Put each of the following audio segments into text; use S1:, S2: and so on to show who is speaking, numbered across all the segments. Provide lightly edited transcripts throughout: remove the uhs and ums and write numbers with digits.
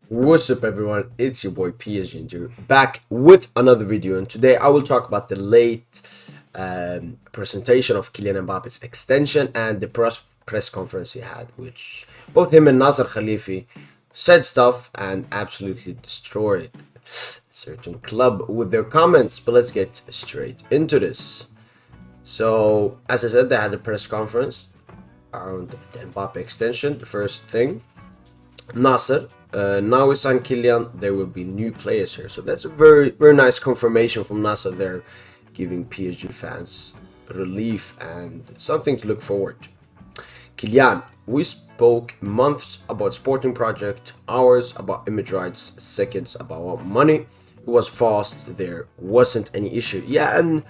S1: What's up everyone, it's your boy PSGINT back with another video, and today I will talk about the late presentation of Kylian Mbappe's extension and the press conference he had, which both him and Nasser Khelaifi said stuff and absolutely destroyed a certain club with their comments. But let's get straight into this. So as I said, they had a press conference around the Mbappe extension. The first thing, Nasser, now we signed Kylian, there will be new players here. So that's a very nice confirmation from Nasser there, giving PSG fans relief and something to look forward to. Kylian, we spoke months about sporting project, hours about image rights, seconds about money. It was fast, there wasn't any issue. Yeah, and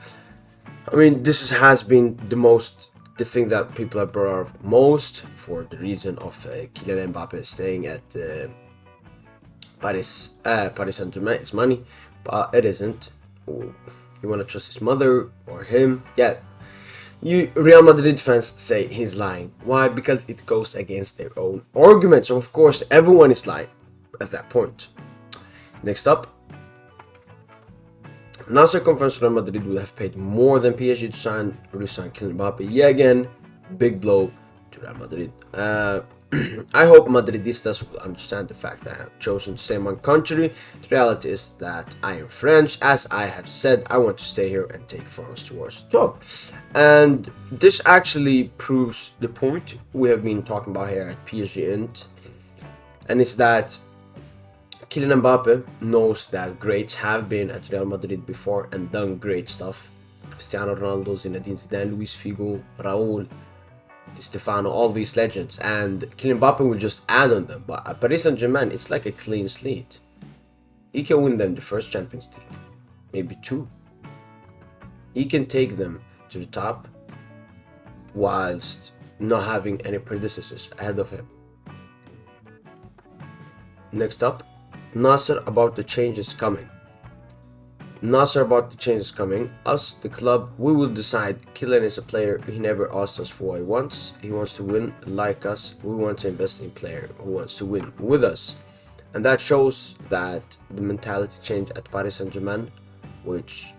S1: I mean, this has been the thing that people have brought up most for the reason of Kylian Mbappe staying at Paris Saint-Germain. It's money, but it isn't. You want to trust his mother or him? Yeah, you Real Madrid fans say he's lying. Why? Because it goes against their own argument. So of course everyone is lying at that point. Next up, Nasser confirms Real Madrid would have paid more than PSG to re-sign Kylian Mbappe. Yeah, again, big blow to Real Madrid. I hope Madridistas will understand the fact that I have chosen to stay in my country. The reality is that I am French. As I have said, I want to stay here and take France towards the top. And this actually proves the point we have been talking about here at PSGINT. And it's that Kylian Mbappe knows that greats have been at Real Madrid before and done great stuff. Cristiano Ronaldo, Zinedine Zidane, Luis Figo, Raúl, Di Stefano, all these legends, and Kylian Mbappe will just add on them. But at Paris Saint-Germain, it's like a clean slate. He can win them the first Champions League, maybe two. He can take them to the top whilst not having any predecessors ahead of him. Next up, Nasser about the changes coming. Nasser about the changes coming. Us, the club, we will decide. Kylian is a player. He never asked us for what he wants. He wants to win like us. We want to invest in a player who wants to win with us. And that shows that the mentality change at Paris Saint-Germain, which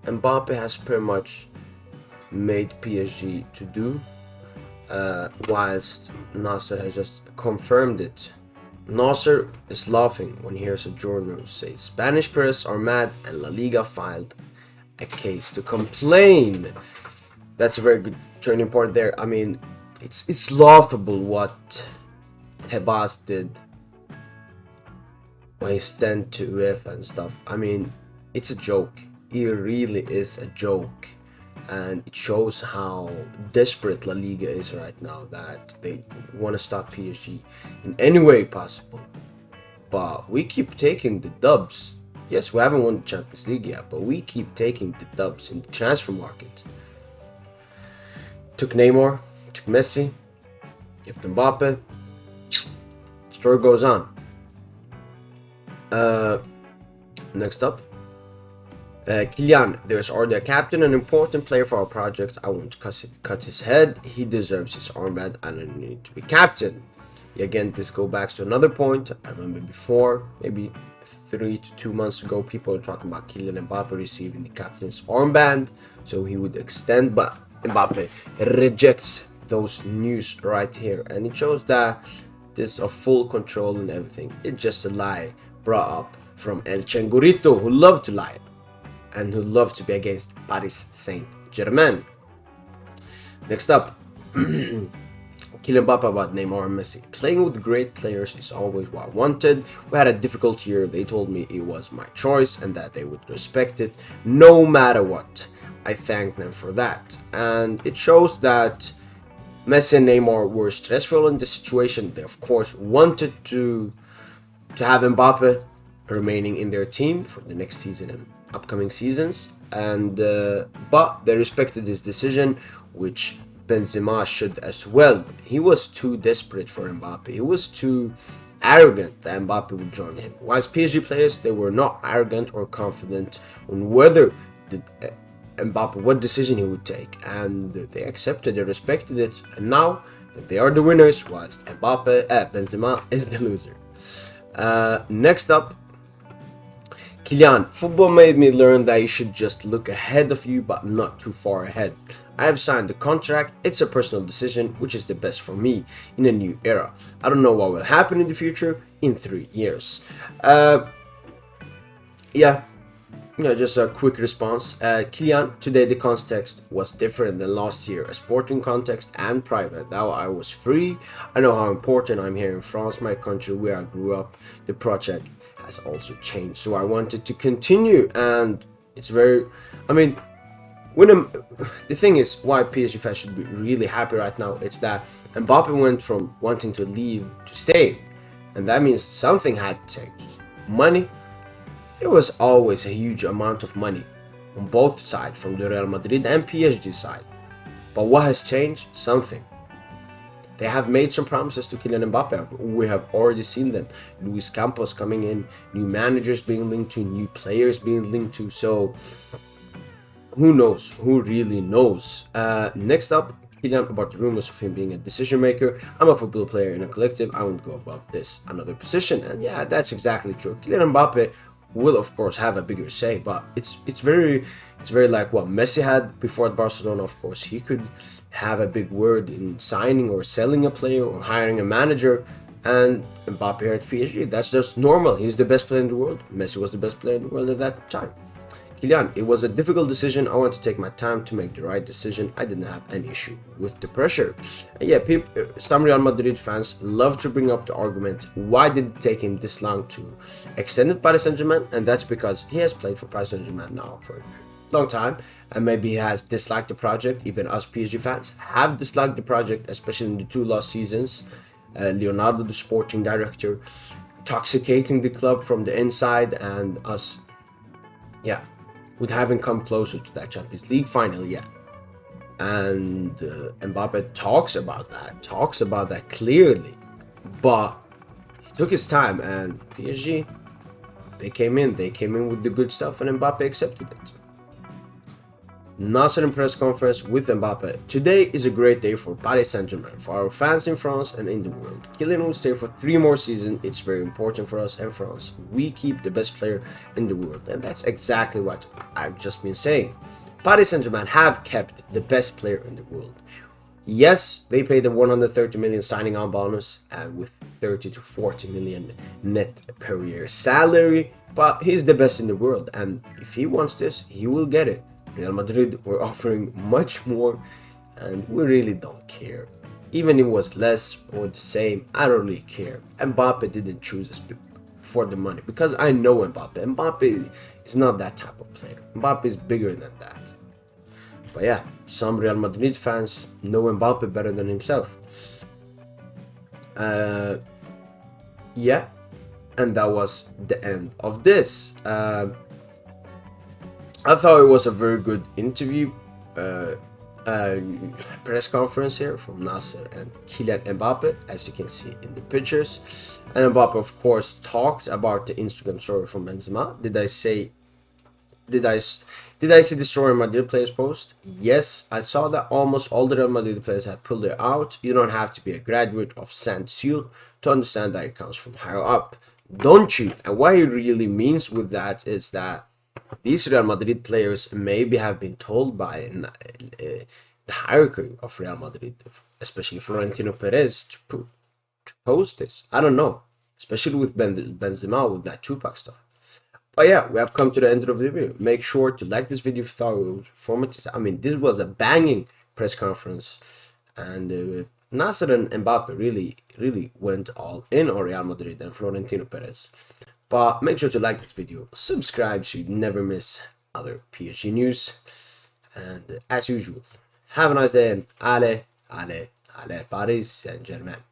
S1: Mbappe has pretty much made PSG to do, whilst Nasser has just confirmed it. Nasser is laughing when he hears a journalist say Spanish press are mad and La Liga filed a case to complain. That's a very good turning point there. I mean, it's laughable what Tebas did when he sent to UEFA and stuff. I mean, it's a joke. It really is a joke. And it shows how desperate La Liga is right now, that they want to stop PSG in any way possible. But we keep taking the dubs. Yes, we haven't won the Champions League yet, but we keep taking the dubs in the transfer market. Took Neymar, took Messi, kept Mbappe. Story goes on. Next up. Kylian, there's already a captain, an important player for our project. I won't cut his head. He deserves his armband and I need to be captain. Again, this goes back to another point. I remember before, maybe 3 to 2 months ago, people were talking about Kylian Mbappe receiving the captain's armband, so he would extend, but Mbappe rejects those news right here. And it shows that there's a full control and everything. It's just a lie brought up from El Chengurito, who love to lie and who love to be against Paris Saint-Germain. Next up, Kylian Mbappe about Neymar and Messi. Playing with great players is always what I wanted. We had a difficult year. They told me it was my choice and that they would respect it no matter what. I thank them for that. And it shows that Messi and Neymar were stressful in the situation. They of course wanted to have Mbappe remaining in their team for the next season and upcoming seasons, and but they respected his decision, which Benzema should as well. He was too desperate for Mbappe. He was too arrogant that Mbappe would join him. Whilst PSG players, they were not arrogant or confident on whether Mbappe, what decision he would take, and they accepted, they respected it, and now they are the winners, whilst Benzema is the loser. Next up, Kylian, football made me learn that you should just look ahead of you, but not too far ahead. I have signed the contract, it's a personal decision, which is the best for me in a new era. I don't know what will happen in the future in 3 years. Yeah, just a quick response. Kylian, today the context was different than last year, a sporting context and private. Now I was free. I know how important I'm here in France, my country where I grew up. The project has also changed, so I wanted to continue, and it's very, I mean, when the thing is why PSG fans should be really happy right now, it's that Mbappe went from wanting to leave to stay, and that means something had changed. Money, there was always a huge amount of money on both sides, from the Real Madrid and PSG side. But what has changed? Something. They have made some promises to Kylian Mbappe. We have already seen them. Luis Campos coming in, new managers being linked to, new players being linked to. So who knows? Who really knows? Next up, Kylian, about the rumors of him being a decision maker. I'm a football player in a collective. I won't go above this another position. And yeah, that's exactly true. Kylian Mbappe will of course have a bigger say, but it's very like what Messi had before at Barcelona. Of course, he could have a big word in signing or selling a player or hiring a manager, and Mbappe here at PSG, that's just normal. He's the best player in the world. Messi was the best player in the world at that time. Kylian, it was a difficult decision. I want to take my time to make the right decision. I didn't have any issue with the pressure. And yeah, some Real Madrid fans love to bring up the argument, why did it take him this long to extend it Paris Saint-Germain? And that's because he has played for Paris Saint-Germain now for a long time, and maybe he has disliked the project. Even us PSG fans have disliked the project, especially in the 2 last seasons. Leonardo, the sporting director, toxicating the club from the inside, and us, yeah, with having come closer to that Champions League final, yeah. And Mbappe talks about that clearly, but he took his time, and PSG, they came in with the good stuff, and Mbappe accepted it. Nasser in press conference with Mbappe. Today is a great day for Paris Saint-Germain, for our fans in France and in the world. Kylian will stay for 3 more seasons. It's very important for us and France. We keep the best player in the world, and that's exactly what I've just been saying. Paris Saint-Germain have kept the best player in the world. Yes, they paid a 130 million signing on bonus, and with 30 to 40 million net per year salary, but he's the best in the world, and if he wants this, he will get it. Real Madrid were offering much more, and we really don't care. Even if it was less or the same, I don't really care. Mbappe didn't choose us for the money, because I know Mbappe. Mbappe is not that type of player. Mbappe is bigger than that. But yeah, some Real Madrid fans know Mbappe better than himself. Yeah, and that was the end of this. I thought it was a very good interview, press conference here from Nasser and Kylian Mbappe, as you can see in the pictures. And Mbappe, of course, talked about the Instagram story from Benzema. Did I see the story Madrid players post? Yes, I saw that almost all the Real Madrid players had pulled it out. You don't have to be a graduate of Saint-Cyr to understand that it comes from higher up, don't you? And what he really means with that is that these Real Madrid players maybe have been told by the hierarchy of Real Madrid, especially Florentino Perez, to post this. I don't know, especially with Benzema with that Tupac stuff. But yeah, we have come to the end of the video. Make sure to like this video if you thought it was informative. I mean, this was a banging press conference, and Nasser and Mbappe really went all in on Real Madrid and Florentino Perez. But make sure to like this video, subscribe so you never miss other PSG news, and as usual, have a nice day, and allez, Paris Saint-Germain.